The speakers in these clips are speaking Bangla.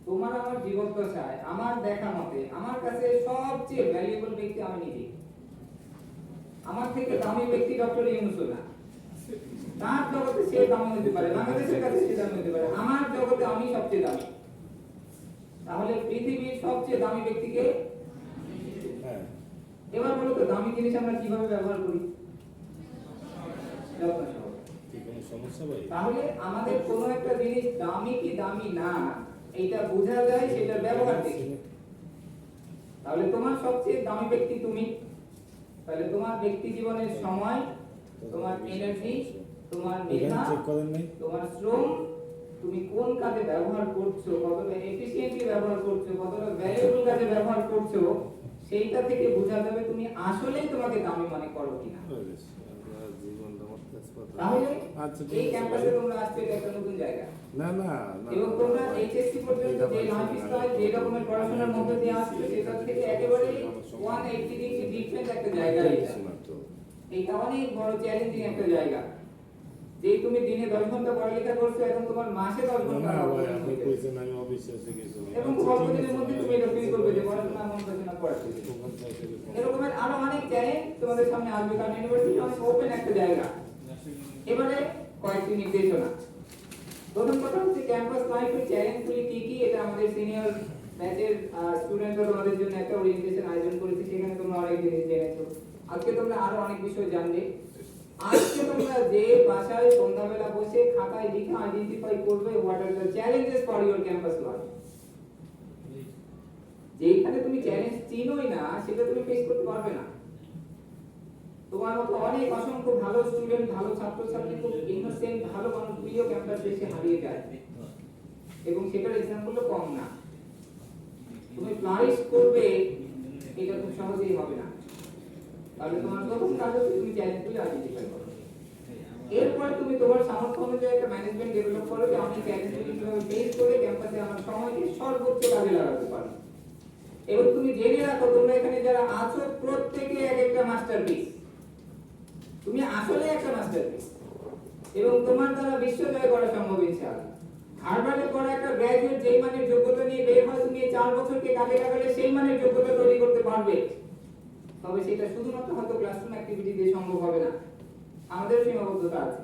তোমার আমার জীবদ্দশায় আমার দেখা মতে আমার কাছে সবচেয়ে ভ্যালুয়েবল ব্যক্তি আমি নিজে। আমার থেকে দামি ব্যক্তি ডক্টর ইউনূস না। তার জগতে সে দামি হতে পারে, বাংলাদেশের কাছে সে দামি হতে পারে, আমার জগতে আমি সবচেয়ে দামি। তাহলে পৃথিবীর সবচেয়ে দামি ব্যক্তিকে। এবার বলো তো দামি জিনিস আমরা কিভাবে ব্যবহার করি? তাহলে আমাদের কোনো একটা জিনিস দামি কি দামি না এইটা বোঝা যায় সেটা ব্যবহার দেখে। তাহলে তোমার সবচেয়ে দামি ব্যক্তি তুমি। তাহলে তোমার ব্যক্তি জীবনের সময়, তোমার এনার্জি, তোমার মেধা, তোমার শ্রম, তুমি কোন কাজে ব্যবহার করছো, কতটা এফিশিয়েন্টলি ব্যবহার করছো, কতটা ভ্যালুয়েবল কাজে ব্যবহার করছো, সেইটা থেকে বোঝা যাবে তুমি আসলেই তোমাকে দামি মনে করো কিনা। তাহলে এই ক্যাম্পাসে তোমরা আসছো, এটা একটা নতুন জায়গা। না না এবং তোমরা এইচএসসি পর্যন্ত যে লাইফস্টাইল যে রকমের পড়াশোনার মধ্যে দিয়ে আসছো সেটা থেকে একেবারে 180 ডিগ্রি ডিফারেন্ট একটা জায়গা। এটা অনেক বড় চ্যালেঞ্জিং একটা জায়গা। যে তুমি দিনে 10 ঘন্টা পড়ালেখা করছো, এখন তোমার মাসে 10 ঘন্টা আপনি কইছেন আমি অবিশ্বাসী কিছু এবং অল্প দিনের মধ্যে তুমি এটা ফিল করবে যে পড়াশোনা মন করছে না পড়াতে। এরকমের আরো অনেক চ্যালেঞ্জ তোমাদের সামনে আসবে, কারণ ইউনিভার্সিটি অনেক ওপেন একটা জায়গা। এবারে কয়েকটি নির্দেশনা। প্রথম কথা হচ্ছে ক্যাম্পাস লাইফের চ্যালেঞ্জগুলি কি কি, এটা আমাদের সিনিয়র ব্যাচের স্টুডেন্টরা তোমাদের জন্য একটা ওরিয়েন্টেশন আয়োজন করেছে, সেখানে তোমরা অনেক জিনিস জেনেছো। আজকে তোমরা আরো অনেক বিষয় জানবে। আজকে তোমরা যে বাসায় সন্ধ্যাবেলা বসে খাতায় লিখে আইডেন্টিফাই করবে what are the challenges for your campus life. যেখানে তুমি চ্যালেঞ্জ চিনোই না সেটা তুমি ফেস করতে পারবে না। তোমার মতো অনেক অসংখ্য ভালো স্টুডেন্ট, ভালো ছাত্রছাত্রী, খুব ইনোসেন্ট ভালো মানুষগুলিও ক্যাম্পাসে এসে হারিয়ে যায়, এবং সেটার এক্সাম্পলও কম না। তুমি ফ্লারিশ করবে এটা খুব সহজেই হবে না। তাহলে তোমার প্রথম কাজ হচ্ছে তুমি চ্যালেঞ্জগুলি আইডেন্টিফাই করো। এরপর তুমি তোমার সামর্থ্য অনুযায়ী একটা ম্যানেজমেন্ট ডেভেলপ করো যে আমি চ্যালেঞ্জগুলি কিভাবে ফেস করে ক্যাম্পাসে আমার সময়কে সর্বোচ্চ কাজে লাগাতে পারি। এবং তুমি জেনে রাখো তোমরা এখানে যারা আছো প্রত্যেকে এক একটা মাস্টারপিস। তুমি আসলে একটা মাস্টারপিস, এবং তোমার দ্বারা বিশ্ব জয় করা সম্ভব ইনশাআল্লাহ। হার্ভার্ডে পড়া একটা গ্র্যাজুয়েট যেই মানের যোগ্যতা নিয়ে বের হয়, তুমি 4 বছরকে কাজে লাগালে সেই মানের যোগ্যতা তৈরি করতে পারবে। তবে সেটা শুধুমাত্র হয়তো ক্লাসরুম অ্যাক্টিভিটি দিয়ে সম্ভব হবে না, আমাদের সীমাবদ্ধতা আছে।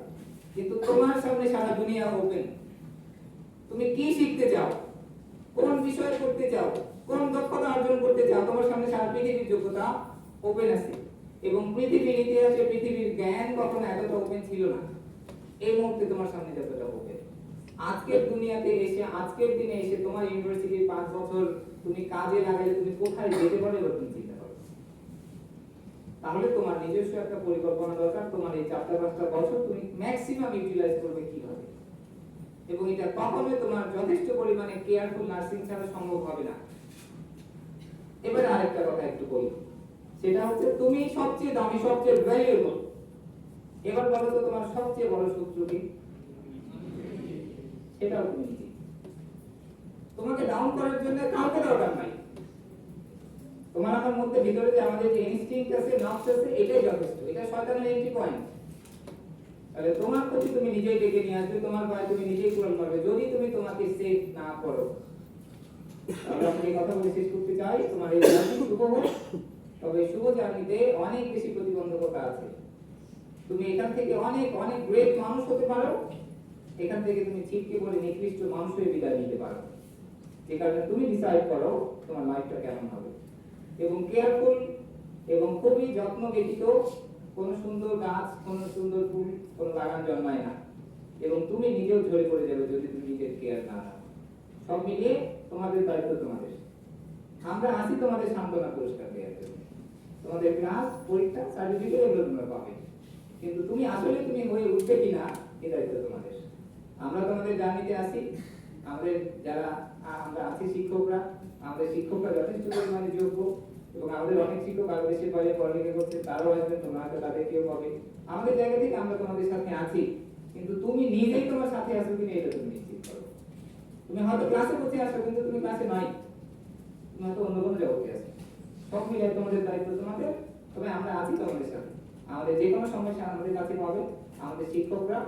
কিন্তু তোমার সামনে সারা দুনিয়া ওপেন। তুমি কি শিখতে চাও, কোন বিষয়ে পড়তে চাও, কোন দক্ষতা অর্জন করতে চাও, তোমার সামনে সারা পৃথিবীর যোগ্যতা ওপেন আছে। এবং পৃথিবীর ইতিহাসে পৃথিবীর জ্ঞান কখনো এতটা ওপেন ছিল না, এই মুহূর্তে তোমার সামনে যতটা ওপেন। আজকের দুনিয়াতে এসে, আজকের দিনে এসে তোমার ইউনিভার্সিটির 5 বছর তুমি কাজে লাগালে তুমি কোথায় যেতে পারো এবার তুমি চিন্তা করো। তাহলে তোমার নিজস্ব একটা পরিকল্পনা দরকার। তোমার এই 4-5টা বছর তুমি ম্যাক্সিমাম ইউটিলাইজ করবে কিভাবে, এবং এটা কখনোই তোমার যথেষ্ট পরিমাণে কেয়ারফুল নার্সিং ছাড়া সম্ভব হবে না। এবারে আরেকটা কথা একটু বলি, সেটা হচ্ছে তুমি সবচেয়ে দামি, সবচেয়ে ভ্যালুয়েবল। এবার বলো তো তোমার সবচেয়ে বড় শত্রু কি? সেটাও তুমি নিজে। তোমাকে ডাউন করার জন্য কাউকে দরকার নাই। তোমার আমার মধ্যে ভিতরে যে আমাদের যে ইনস্টিংক্ট আছে, নফস আছে, এটাই যথেষ্ট। এটা শয়তানের এন্ট্রি পয়েন্ট। তাহলে তোমার প্রতি তুমি নিজেই ডেকে নিয়ে আসবে, তোমার ভয় তুমি নিজেই পূরণ করবে যদি তুমি তোমাকে সেভ না করো। তাহলে আমি এই কথা বলে শেষ করতে চাই, তোমার এই জার্নি শুভ হোক। তবে শুভ জার্নিতে অনেক বেশি প্রতিবন্ধকতা আছে। তুমি এখান থেকে অনেক অনেক গ্রেট মানুষ হতে পারো, এখান থেকে তুমি ছিটকে পড়ে নিকৃষ্ট মানুষ হয়ে বিদায় নিতে পারো। যে কারণে তুমি ডিসাইড করো তোমার লাইফটা কেমন হবে। এবং কেয়ারফুল এবং খুবই যত্ন ব্যতীত কোনো সুন্দর গাছ, কোনো সুন্দর ফুল, কোনো বাগান জন্মায় না। এবং তুমি নিজেও ঝরে পড়ে যাবে যদি তুমি নিজের কেয়ার না নাও। সব মিলিয়ে তোমাদের দায়িত্ব তোমাদের। আমরা আসি তোমাদের সান্ত্বনা পুরস্কার দেওয়ার জন্য। তোমাদের ক্লাস, পরীক্ষা, সার্টিফিকেট এগুলো তোমরা পাবে, কিন্তু তুমি আসলে তুমি হয়ে উঠবে কিনা এই দায়িত্ব তোমাদের। আমরা তোমাদের জার্নিতে আসি, আমাদের যারা আমরা আছি শিক্ষকরা, আমাদের শিক্ষকরা যথেষ্ট পরিমাণে যোগ্য, এবং আমাদের অনেক শিক্ষক আরো দেশের বাইরে পড়ালেখা করছে, তারাও আসবেন, তোমরা হয়তো তাদেরকেও পাবে। আমাদের জায়গা থেকে আমরা তোমাদের সাথে আছি, কিন্তু তুমি নিজেই তোমার সাথে আসো কিনা এটা তুমি নিশ্চিত করো। তুমি হয়তো ক্লাসে বসে আসো, কিন্তু তুমি ক্লাসে নাই, তুমি হয়তো অন্য কোনো জগতে আছো। সব মিলে তোমাদের দায়িত্ব তোমাদের। তবে আমরা আছি তোমাদের সাথে। আমাদের যে কোনো সমস্যা আমাদের কাছে পাবে, আমাদের শিক্ষকরা,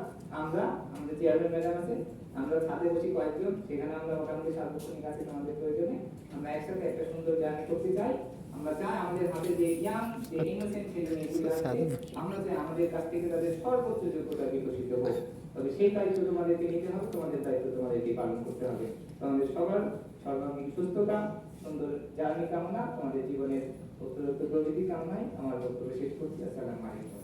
আমরা, আমাদের চেয়ারম্যান ম্যাডাম আছে, আমরা ছাদে বসি কয়েকজন, সেখানে আমরা মোটামুটি সার্বক্ষণিক আছি আমাদের প্রয়োজনে, আমরা একসাথে একটা সুন্দর জার্নি করতে চাই। আমরা চাই আমাদের হাতে যে জ্ঞান, যে ইনোসেন্ট ছেলেমেয়েগুলো আছে, আমরা চাই আমাদের কাছ থেকে তাদের সর্বোচ্চ যোগ্যতা বিকশিত হোক। তবে সেই দায়িত্ব তোমাদেরকে নিতে হবে, তোমাদের দায়িত্ব তোমাদেরকে পালন করতে হবে। তোমাদের সবার সর্বাঙ্গীন সুস্থতা, সুন্দর জার্নি কামনা, তোমাদের জীবনের উত্তরোত্তর প্রগতি কামনায় আমার বক্তব্য শেষ করছি। আসসালামু আলাইকুম।